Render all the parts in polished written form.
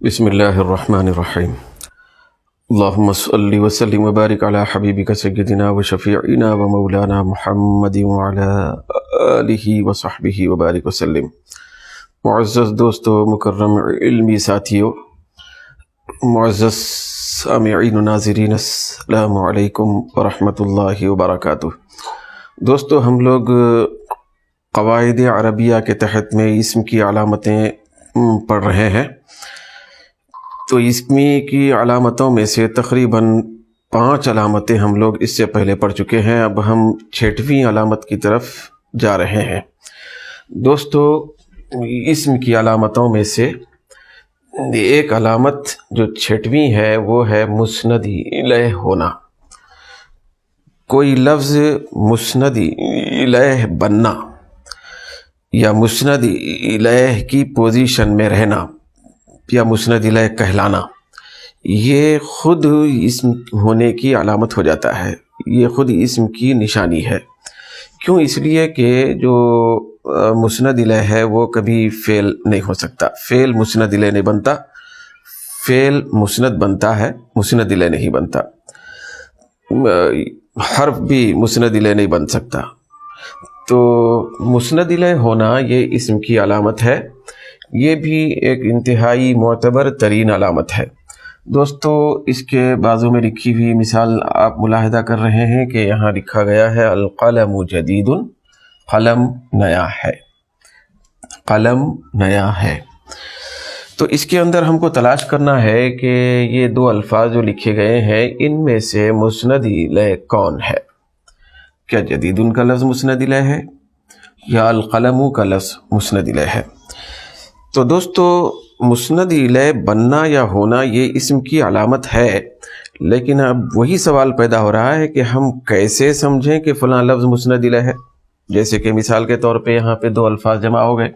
بسم اللہ الرحمن الرحیم اللہم صلی وسلم وبارک علی حبیبک سیدنا و شفیعنا و مولانا محمد وعلی آلہ وصحبہ وبارک وسلم۔ معزز دوستو، مکرم علمی ساتھیو، معزز سامعین و ناظرین، السلام علیکم ورحمۃ اللہ وبرکاتہ۔ دوستو، ہم لوگ قواعد عربیہ کے تحت میں اسم کی علامتیں پڑھ رہے ہیں۔ تو اسمی کی علامتوں میں سے تقریباً 5 علامتیں ہم لوگ اس سے پہلے پڑھ چکے ہیں۔ اب ہم 6ویں علامت کی طرف جا رہے ہیں۔ دوستو، اسم کی علامتوں میں سے ایک علامت جو 6ویں ہے وہ ہے مسند الیہ ہونا۔ کوئی لفظ مسند الیہ بننا یا مسند الیہ کی پوزیشن میں رہنا یا مسند الیہ کہلانا، یہ خود اسم ہونے کی علامت ہو جاتا ہے، یہ خود اسم کی نشانی ہے۔ کیوں؟ اس لیے کہ جو مسند الیہ ہے وہ کبھی فعل نہیں ہو سکتا۔ فعل مسند الیہ نہیں بنتا، فعل مسند بنتا ہے، مسند الیہ نہیں بنتا۔ حرف بھی مسند الیہ نہیں بن سکتا۔ تو مسند الیہ ہونا یہ اسم کی علامت ہے، یہ بھی ایک انتہائی معتبر ترین علامت ہے۔ دوستو، اس کے بازو میں لکھی ہوئی مثال آپ ملاحظہ کر رہے ہیں کہ یہاں لکھا گیا ہے القلم جدید، قلم نیا ہے، قلم نیا ہے۔ تو اس کے اندر ہم کو تلاش کرنا ہے کہ یہ 2 الفاظ جو لکھے گئے ہیں ان میں سے مسند الیہ کون ہے؟ کیا جدید کا لفظ مسند الیہ ہے یا القلم کا لفظ مسند الیہ ہے؟ تو دوستو، مسند الیہ بننا یا ہونا یہ اسم کی علامت ہے، لیکن اب وہی سوال پیدا ہو رہا ہے کہ ہم کیسے سمجھیں کہ فلاں لفظ مسند الیہ ہے؟ جیسے کہ مثال کے طور پہ یہاں پہ 2 الفاظ جمع ہو گئے،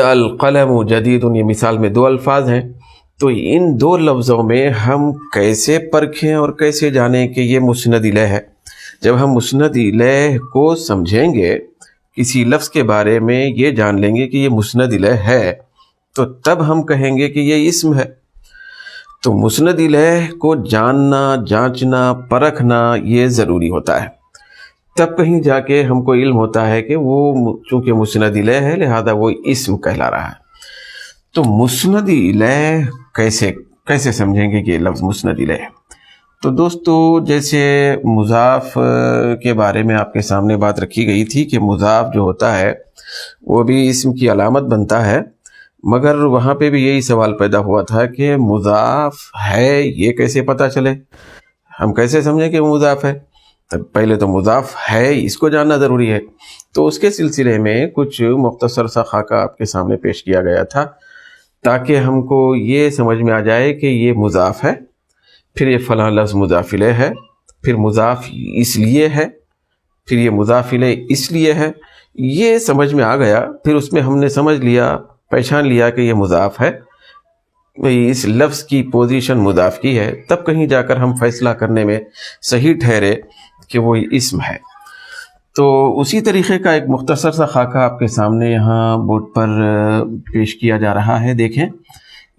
القلم جدید، یہ مثال میں 2 الفاظ ہیں۔ تو ان 2 لفظوں میں ہم کیسے پرکھیں اور کیسے جانیں کہ یہ مسند الیہ ہے؟ جب ہم مسند الیہ کو سمجھیں گے، کسی لفظ کے بارے میں یہ جان لیں گے کہ یہ مسند الیہ ہے، تو تب ہم کہیں گے کہ یہ اسم ہے۔ تو مسند الیہ کو جاننا، جانچنا، پرکھنا یہ ضروری ہوتا ہے، تب کہیں جا کے ہم کو علم ہوتا ہے کہ وہ چونکہ مسند الیہ ہے لہذا وہ اسم کہلا رہا ہے۔ تو مسند الیہ کیسے سمجھیں گے کہ یہ لفظ مسند الیہ ہے؟ تو دوستو، جیسے مضاف کے بارے میں آپ کے سامنے بات رکھی گئی تھی کہ مضاف جو ہوتا ہے وہ بھی اسم کی علامت بنتا ہے، مگر وہاں پہ بھی یہی سوال پیدا ہوا تھا کہ مضاف ہے یہ کیسے پتہ چلے، ہم کیسے سمجھیں کہ وہ مضاف ہے؟ پہلے تو مضاف ہے اس کو جاننا ضروری ہے۔ تو اس کے سلسلے میں کچھ مختصر سا خاکہ آپ کے سامنے پیش کیا گیا تھا تاکہ ہم کو یہ سمجھ میں آ جائے کہ یہ مضاف ہے، پھر یہ فلاں لفظ مضاف الیہ ہے، پھر مضاف اس لیے ہے، پھر یہ مضاف الیہ اس لیے ہے۔ یہ سمجھ میں آ گیا، پھر اس میں ہم نے سمجھ لیا، پہچان لیا کہ یہ مضاف ہے، اس لفظ کی پوزیشن مضاف کی ہے، تب کہیں جا کر ہم فیصلہ کرنے میں صحیح ٹھہرے کہ وہ اسم ہے۔ تو اسی طریقے کا ایک مختصر سا خاکہ آپ کے سامنے یہاں بورڈ پر پیش کیا جا رہا ہے۔ دیکھیں،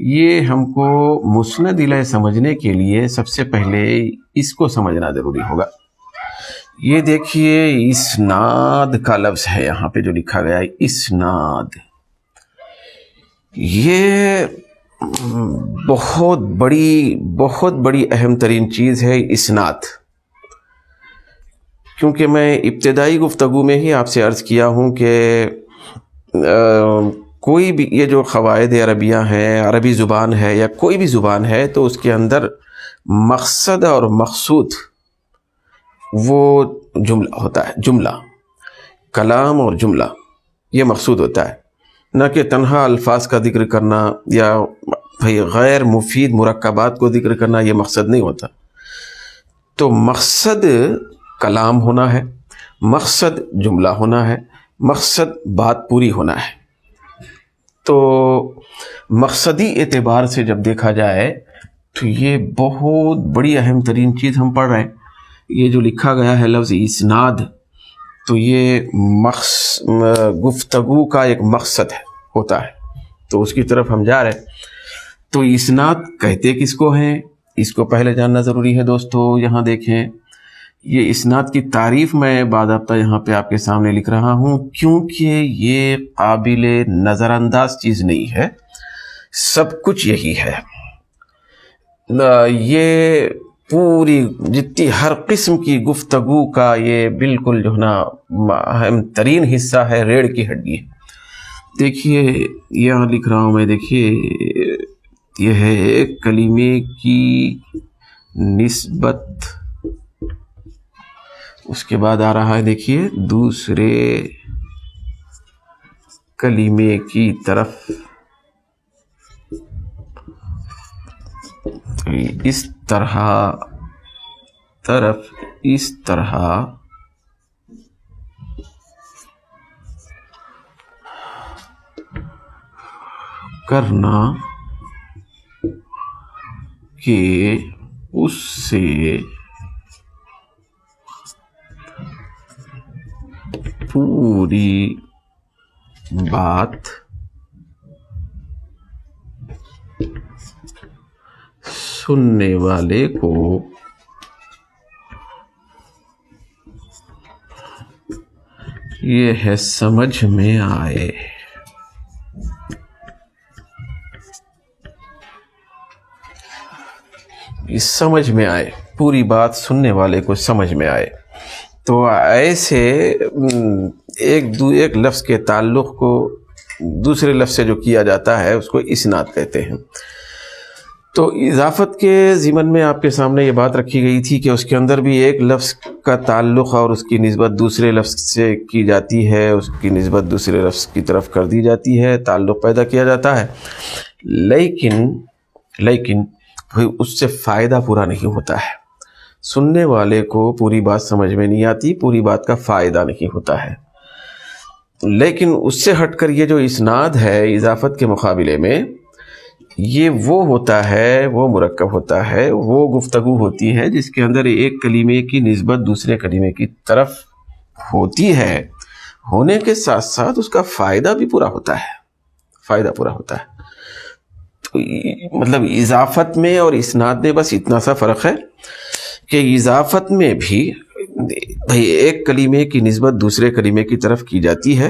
یہ ہم کو مسند الیہ سمجھنے کے لیے سب سے پہلے اس کو سمجھنا ضروری ہوگا۔ یہ دیکھیے، اسناد کا لفظ ہے یہاں پہ جو لکھا گیا ہے، اسناد۔ یہ بہت بڑی اہم ترین چیز ہے اسناد، کیونکہ میں ابتدائی گفتگو میں ہی آپ سے عرض کیا ہوں کہ کوئی بھی یہ جو قواعد عربیہ ہیں، عربی زبان ہے یا کوئی بھی زبان ہے، تو اس کے اندر مقصد اور مقصود وہ جملہ ہوتا ہے، جملہ، کلام اور جملہ، یہ مقصود ہوتا ہے، نہ کہ تنہا الفاظ کا ذکر کرنا یا غیر مفید مرکبات کو ذکر کرنا، یہ مقصد نہیں ہوتا۔ تو مقصد کلام ہونا ہے، مقصد جملہ ہونا ہے، مقصد بات پوری ہونا ہے۔ تو مقصدی اعتبار سے جب دیکھا جائے تو یہ بہت بڑی اہم ترین چیز ہم پڑھ رہے ہیں۔ یہ جو لکھا گیا ہے لفظ اسناد، تو یہ گفتگو کا ایک مقصد ہوتا ہے، تو اس کی طرف ہم جا رہے ہیں۔ تو اسناد کہتے کس کو ہیں، اس کو پہلے جاننا ضروری ہے دوستو۔ یہاں دیکھیں، یہ اسناد کی تعریف میں باضابطہ یہاں پہ آپ کے سامنے لکھ رہا ہوں، کیونکہ یہ قابل نظر انداز چیز نہیں ہے، سب کچھ یہی ہے۔ یہ پوری جتنی ہر قسم کی گفتگو کا یہ بالکل جو ہے نا اہم ترین حصہ ہے، ریڑھ کی ہڈی ہے۔ دیکھیے یہاں لکھ رہا ہوں میں، دیکھیے یہ ہے ایک کلمے کی نسبت، اس کے بعد آ رہا ہے دیکھیے دوسرے کلمے کی طرف، اس طرح کرنا کہ اس سے پوری بات سننے والے کو یہ ہے سمجھ میں آئے۔ سمجھ میں آئے، پوری بات سننے والے کو سمجھ میں آئے۔ تو ایسے ایک لفظ کے تعلق کو دوسرے لفظ سے جو کیا جاتا ہے اس کو اسناد کہتے ہیں۔ تو اضافت کے ضمن میں آپ کے سامنے یہ بات رکھی گئی تھی کہ اس کے اندر بھی ایک لفظ کا تعلق اور اس کی نسبت دوسرے لفظ سے کی جاتی ہے، اس کی نسبت دوسرے لفظ کی طرف کر دی جاتی ہے، تعلق پیدا کیا جاتا ہے، لیکن اس سے فائدہ پورا نہیں ہوتا ہے۔ سننے والے کو پوری بات سمجھ میں نہیں آتی، پوری بات کا فائدہ نہیں ہوتا ہے۔ لیکن اس سے ہٹ کر یہ جو اسناد ہے اضافت کے مقابلے میں، یہ وہ ہوتا ہے، وہ مرکب ہوتا ہے، وہ گفتگو ہوتی ہے جس کے اندر ایک کلمے کی نسبت دوسرے کلمے کی طرف ہوتی ہے، ہونے کے ساتھ ساتھ اس کا فائدہ بھی پورا ہوتا ہے۔ تو مطلب اضافت میں اور اسناد میں بس اتنا سا فرق ہے کہ اضافت میں بھی ایک کلمے کی نسبت دوسرے کلمے کی طرف کی جاتی ہے،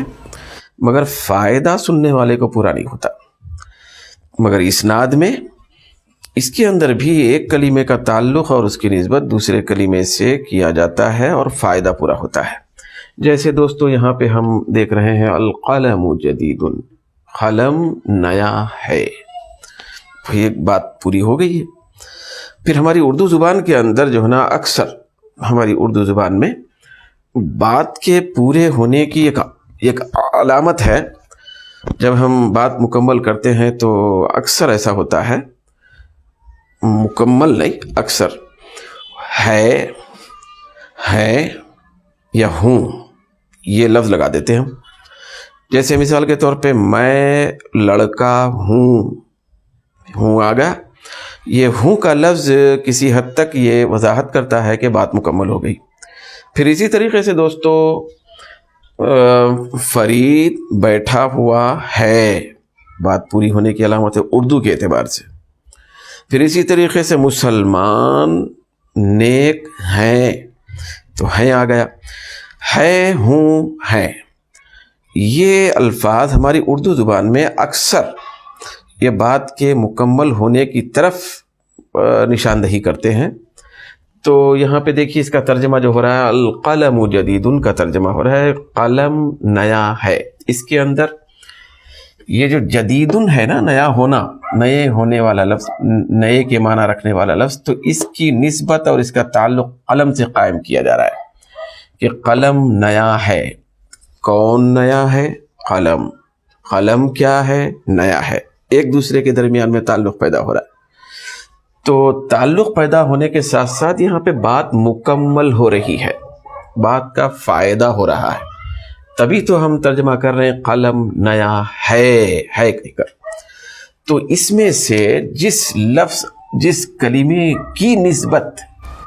مگر فائدہ سننے والے کو پورا نہیں ہوتا۔ مگر اسناد میں اس کے اندر بھی ایک کلمے کا تعلق اور اس کی نسبت دوسرے کلمے سے کیا جاتا ہے اور فائدہ پورا ہوتا ہے۔ جیسے دوستو یہاں پہ ہم دیکھ رہے ہیں القلم جدید، قلم نیا ہے، یہ بات پوری ہو گئی ہے۔ پھر ہماری اردو زبان کے اندر جو ہے نا اکثر ہماری اردو زبان میں بات کے پورے ہونے کی ایک علامت ہے، جب ہم بات مکمل کرتے ہیں تو اکثر ایسا ہوتا ہے، مکمل نہیں اکثر، ہے یا ہوں یہ لفظ لگا دیتے ہیں ہم۔ جیسے مثال کے طور پہ میں لڑکا ہوں آ گیا، یہ ہوں کا لفظ کسی حد تک یہ وضاحت کرتا ہے کہ بات مکمل ہو گئی۔ پھر اسی طریقے سے دوستو فرید بیٹھا ہوا ہے، بات پوری ہونے کی علامت ہے اردو کے اعتبار سے۔ پھر اسی طریقے سے مسلمان نیک ہیں، تو ہیں آ گیا، ہے ہوں ہے، یہ الفاظ ہماری اردو زبان میں اکثر یہ بات کے مکمل ہونے کی طرف نشاندہی کرتے ہیں۔ تو یہاں پہ دیکھیے اس کا ترجمہ جو ہو رہا ہے القلم جدید کا ترجمہ ہو رہا ہے، قلم نیا ہے۔ اس کے اندر یہ جو جدید ہے نا، نیا ہونا، نئے ہونے والا لفظ، نئے کے معنی رکھنے والا لفظ، تو اس کی نسبت اور اس کا تعلق قلم سے قائم کیا جا رہا ہے کہ قلم نیا ہے۔ کون نیا ہے؟ قلم کیا ہے؟ نیا ہے۔ ایک دوسرے کے درمیان میں تعلق پیدا ہو رہا ہے۔ تو تعلق پیدا ہونے کے ساتھ ساتھ یہاں پہ بات مکمل ہو رہی ہے، بات کا فائدہ ہو رہا ہے، تبھی تو ہم ترجمہ کر رہے ہیں قلم نیا ہے کہہ کر۔ تو اس میں سے جس لفظ، جس کلمے کی نسبت،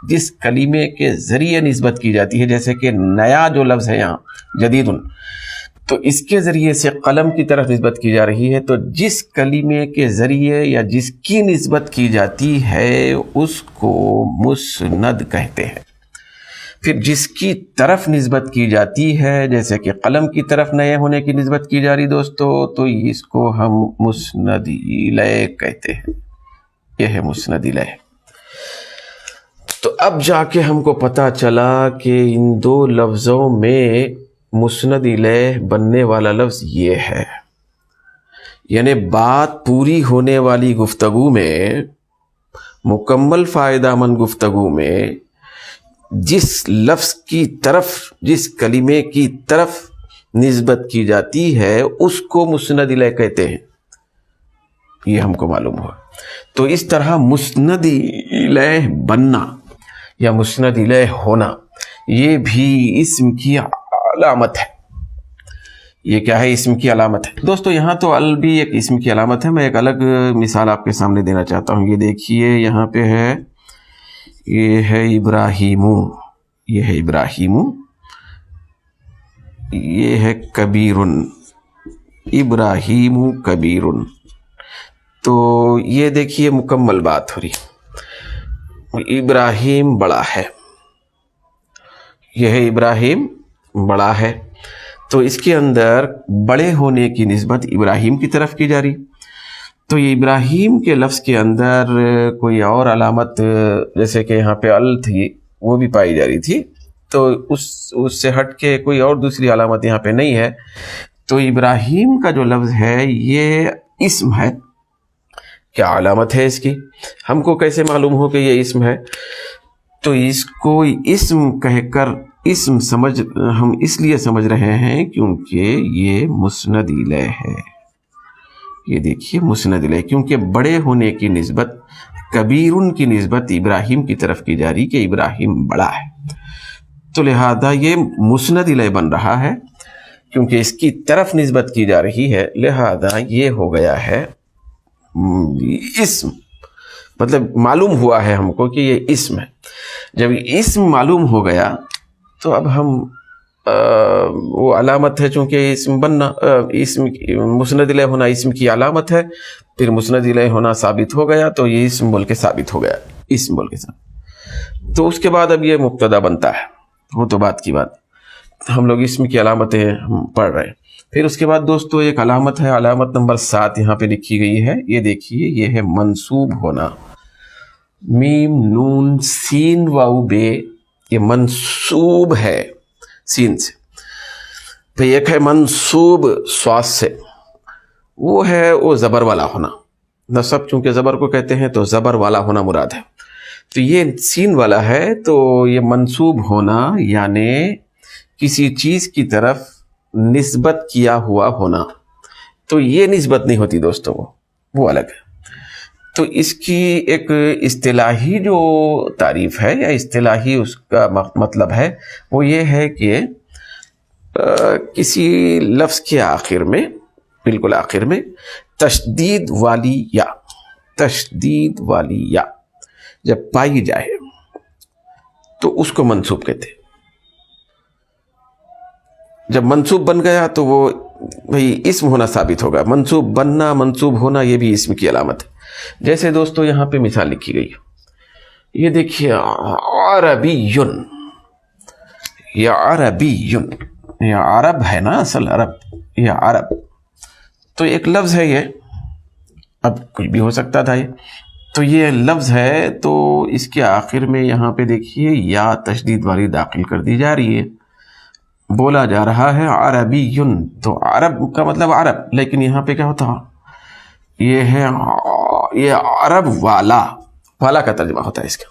جس کلمے کے ذریعے نسبت کی جاتی ہے، جیسے کہ نیا جو لفظ ہے یہاں جدید، تو اس کے ذریعے سے قلم کی طرف نسبت کی جا رہی ہے، تو جس کلمے کے ذریعے یا جس کی نسبت کی جاتی ہے اس کو مسند کہتے ہیں۔ پھر جس کی طرف نسبت کی جاتی ہے، جیسے کہ قلم کی طرف نئے ہونے کی نسبت کی جا رہی دوستو، تو اس کو ہم مسند الیہ کہتے ہیں۔ یہ ہے مسند الیہ۔ تو اب جا کے ہم کو پتہ چلا کہ ان دو لفظوں میں مسند الیہ بننے والا لفظ یہ ہے، یعنی بات پوری ہونے والی گفتگو میں، مکمل فائدہ مند گفتگو میں جس لفظ کی طرف، جس کلمے کی طرف نسبت کی جاتی ہے اس کو مسند الیہ کہتے ہیں۔ یہ ہم کو معلوم ہوا۔ تو اس طرح مسند الیہ بننا یا مسند الیہ ہونا یہ بھی اسم کی علامت ہے۔ یہ کیا ہے؟ اسم کی علامت ہے دوستو۔ یہاں تو ال بھی ایک اسم کی علامت ہے۔ میں ایک الگ مثال آپ کے سامنے دینا چاہتا ہوں۔ یہ دیکھیے یہاں پہ ہے، یہ ہے ابراہیم، یہ ہے ابراہیم، یہ ہے کبیر، ابراہیم کبیر۔ تو یہ دیکھیے مکمل بات ہو رہی، ابراہیم بڑا ہے، یہ ہے ابراہیم بڑا ہے۔ تو اس کے اندر بڑے ہونے کی نسبت ابراہیم کی طرف کی جا رہی۔ تو یہ ابراہیم کے لفظ کے اندر کوئی اور علامت، جیسے کہ یہاں پہ ال تھی، وہ بھی پائی جا رہی تھی، تو اس سے ہٹ کے کوئی اور دوسری علامت یہاں پہ نہیں ہے۔ تو ابراہیم کا جو لفظ ہے یہ اسم ہے۔ کیا علامت ہے اس کی؟ ہم کو کیسے معلوم ہو کہ یہ اسم ہے؟ تو اس کو اسم کہہ کر اسم ہم اس لیے سمجھ رہے ہیں کیونکہ یہ مسند الیہ ہے۔ یہ دیکھیے مسند الیہ، کیونکہ بڑے ہونے کی نسبت، کبیرن کی نسبت ابراہیم کی طرف کی جا رہی کہ ابراہیم بڑا ہے، تو لہذا یہ مسند الیہ بن رہا ہے کیونکہ اس کی طرف نسبت کی جا رہی ہے، لہذا یہ ہو گیا ہے اسم۔ مطلب معلوم ہوا ہے ہم کو کہ یہ اسم ہے۔ جب اسم معلوم ہو گیا تو اب ہم وہ علامت ہے، چونکہ اسم بننا، اسم مسند الیہ ہونا اسم کی علامت ہے، پھر مسند الیہ ہونا ثابت ہو گیا، تو یہ اسم بول کے ثابت ہو گیا، اسم بول کے ثابت۔ تو اس کے بعد اب یہ مبتدا بنتا ہے، وہ تو بات کی بات، ہم لوگ اسم کی علامتیں ہم پڑھ رہے ہیں۔ پھر اس کے بعد دوستو ایک علامت ہے، علامت نمبر 7 یہاں پہ لکھی گئی ہے، یہ دیکھیے، یہ ہے منصوب ہونا۔ میم نون سین واو بے، یہ منصوب ہے سین سے۔ پھر ایک ہے منصوب سواس سے، وہ ہے وہ زبر والا ہونا۔ نصب چونکہ زبر کو کہتے ہیں تو زبر والا ہونا مراد ہے۔ تو یہ سین والا ہے، تو یہ منصوب ہونا یعنی کسی چیز کی طرف نسبت کیا ہوا ہونا۔ تو یہ نسبت نہیں ہوتی دوستو، وہ الگ ہے۔ تو اس کی ایک اصطلاحی جو تعریف ہے یا اصطلاحی اس کا مطلب ہے وہ یہ ہے کہ کسی لفظ کے آخر میں، بالکل آخر میں تشدید والی یا، تشدید والی یا جب پائی جائے تو اس کو منصوب کہتے ہیں۔ جب منصوب بن گیا تو وہ بھئی اسم ہونا ثابت ہوگا۔ منصوب بننا، منصوب ہونا، یہ بھی اسم کی علامت ہے۔ جیسے دوستو یہاں پہ مثال لکھی گئی ہے، یہ دیکھیے عربیٌ، یہ عربیٌ، یہ عرب ہے نا، اصل عرب، یہ عرب، تو ایک لفظ ہے یہ، اب کچھ بھی ہو سکتا تھا یہ، تو یہ لفظ ہے، تو اس کے آخر میں یہاں پہ دیکھیے یا تشدید والی داخل کر دی جا رہی ہے، بولا جا رہا ہے عربیٌ، تو عرب کا مطلب عرب، لیکن یہاں پہ کیا ہوتا ہے، یہ ہے یہ عرب والا، والا کا ترجمہ ہوتا ہے اس کا۔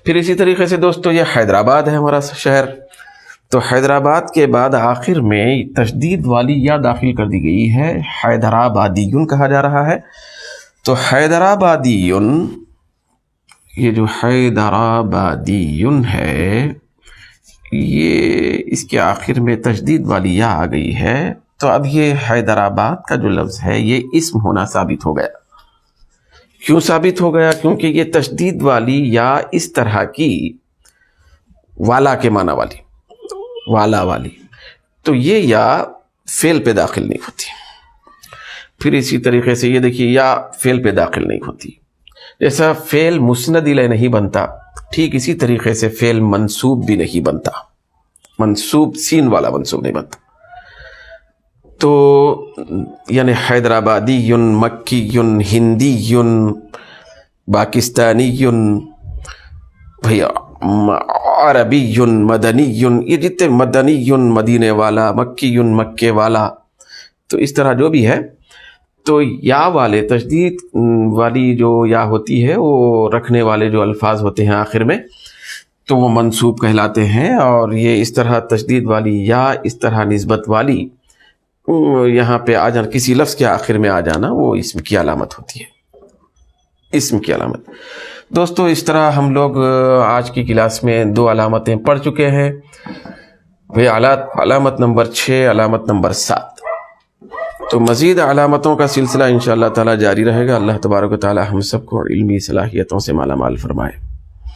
پھر اسی طریقے سے دوستو یہ حیدرآباد ہے ہمارا شہر، تو حیدرآباد کے بعد آخر میں تشدید والی یا داخل کر دی گئی ہے، حیدرآبادیٌ کہا جا رہا ہے۔ تو حیدرآبادیٌ، یہ جو حیدرآبادیٌ ہے، یہ اس کے آخر میں تشدید والی یا آ گئی ہے، تو اب یہ حیدرآباد کا جو لفظ ہے یہ اسم ہونا ثابت ہو گیا۔ کیوں ثابت ہو گیا؟ کیونکہ یہ تشدید والی یا اس طرح کی والا کے معنی والی، والا والی، تو یہ یا فعل پہ داخل نہیں ہوتی. پھر اسی طریقے سے یہ دیکھیے یا فعل پہ داخل نہیں ہوتی. جیسا فعل مسند الیہ نہیں بنتا، ٹھیک اسی طریقے سے فعل منصوب بھی نہیں بنتا. منصوب سین والا منصوب نہیں بنتا. تو یعنی حیدرآبادی، مکی، ہندی، پاکستانی، بھیا عربی، مدنی، یہ جتنے مدنی، مدینے والا، مکی، مکے والا، تو اس طرح جو بھی ہے، تو یا والے تشدید والی جو یا ہوتی ہے وہ رکھنے والے جو الفاظ ہوتے ہیں آخر میں، تو وہ منصوب کہلاتے ہیں. اور یہ اس طرح تشدید والی یا اس طرح نسبت والی یہاں پہ آ جانا، کسی لفظ کے آخر میں آ جانا، وہ اسم کی علامت ہوتی ہے. اسم کی علامت. دوستو اس طرح ہم لوگ آج کی کلاس میں 2 علامتیں پڑھ چکے ہیں. علامت نمبر 6، علامت نمبر 7. تو مزید علامتوں کا سلسلہ انشاءاللہ تعالی جاری رہے گا. اللہ تبارک و تعالی ہم سب کو علمی صلاحیتوں سے مالا مال فرمائے.